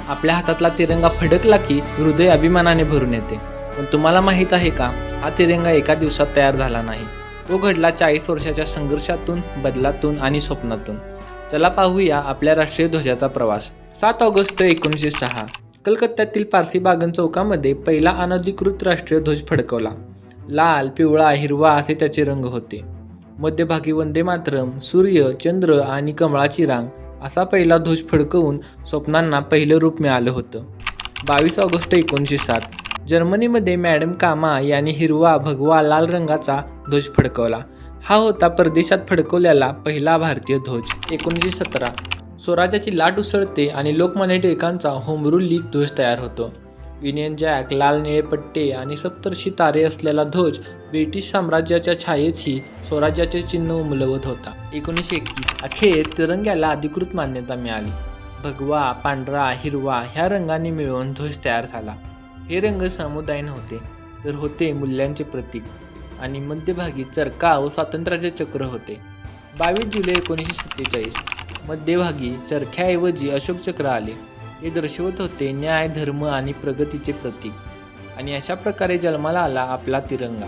आपल्या हातातला तिरंगा फडकला की हृदय अभिमानाने भरून येते. पण तुम्हाला माहीत आहे का, हा तिरंगा एका दिवसात तयार झाला नाही. तो घडला 40 वर्षाच्या संघर्षातून, बदलातून आणि स्वप्नातून. चला पाहूया आपल्या राष्ट्रीय ध्वजाचा प्रवास. 7 ऑगस्ट 1906 कलकत्त्यातील पारसी बागन चौकामध्ये पहिला अनधिकृत राष्ट्रीय ध्वज फडकवला. लाल, पिवळा, हिरवा असे त्याचे रंग होते. मध्यभागी वंदे मातरम, सूर्य, चंद्र आणि कमळाची रांग असा पहिला ध्वज फडकवून स्वप्नांना पहिलं रूप मिळालं होतं. 22 ऑगस्ट 1907 जर्मनीमध्ये मॅडम कामा यांनी हिरवा, भगवा, लाल रंगाचा ध्वज फडकवला. हा होता परदेशात फडकवलेला पहिला भारतीय ध्वज. 1917 स्वराज्याची लाट उसळते आणि लोकमान्य टिळकांचा होम रूल लीग ध्वज तयार होतो. युनियन जॅक, लाल निळे पट्टे आणि सप्तर्षी तारे असलेला ध्वज ब्रिटिश साम्राज्याच्या छायेतही स्वराज्याचे चिन्ह उमलवत होता. 1931 अखेर तिरंग्याला अधिकृत मान्यता मिळाली. भगवा, पांढरा, हिरवा ह्या रंगांनी मिळून ध्वज तयार झाला. हे रंग समुदाय नव्हते, तर होते मूल्यांचे प्रतीक आणि मध्यभागी चरखा व स्वातंत्र्याचे चक्र होते. 22 जुलै 1947 मध्यभागी चरख्याऐवजी अशोक चक्र आले. हे दर्शवत होते न्याय, धर्म आणि प्रगतीचे प्रतीक. आणि अशा प्रकारे जन्माला आला आपला तिरंगा.